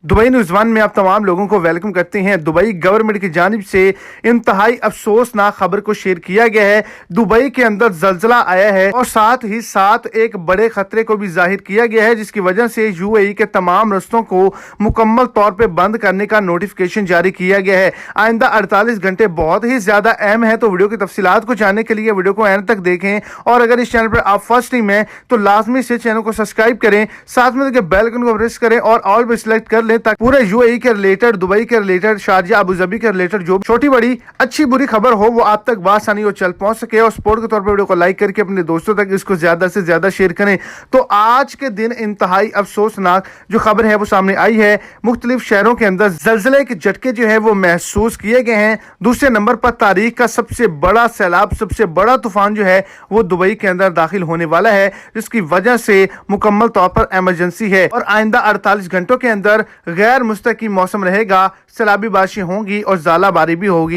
Dubai news one में आप तमाम लोगों को वेलकम करते हैं। दुबई गवर्नमेंट की जानिब से इंतहाई अफसोसनाक खबर को शेयर किया गया है। दुबई के अंदर जलजला आया है और साथ ही साथ एक बड़े खतरे को भी जाहिर किया गया है, जिसकी वजह से यूएई के तमाम रस्तों को मुकम्मल तौर पर बंद करने का नोटिफिकेशन जारी किया गया है। आइंदा 48 घंटे बहुत ही ज्यादा अहम है, तो वीडियो की तफसीलात को जानने के लिए वीडियो को एंड तक देखें। और अगर इस चैनल पर आप फर्स्ट टाइम हैं तो लाजमी से चैनल को सब्सक्राइब करें, साथ में बेल आइकन को प्रेस करें और ऑल पे सिलेक्ट कर ताकि पूरे यूएई के रिलेटेड, दुबई के रिलेटेड, शारजा अबू धाबी के रिलेटेड जो छोटी बड़ी अच्छी बुरी खबर हो वो आप तक बासानी और चल पहुंच सके। और सपोर्ट के तौर पर वीडियो को लाइक करके अपने दोस्तों तक इसको ज्यादा से ज्यादा शेयर करें। तो आज के दिन इंतहाई अफसोसनाक जो खबर है वो सामने आई है। मुख्तलिफ शहरों के अंदर जलजले के झटके जो है वो महसूस किए गए हैं। दूसरे नंबर पर तारीख का सबसे बड़ा सैलाब, सबसे बड़ा तूफान जो है वो दुबई के अंदर दाखिल होने वाला है, जिसकी वजह से मुकम्मल तौर पर इमरजेंसी है। और आइंदा 48 घंटों के अंदर गैर मुस्तकिम मौसम रहेगा, सैलाबी बारिशें होंगी और ज़ालाबारी भी होगी।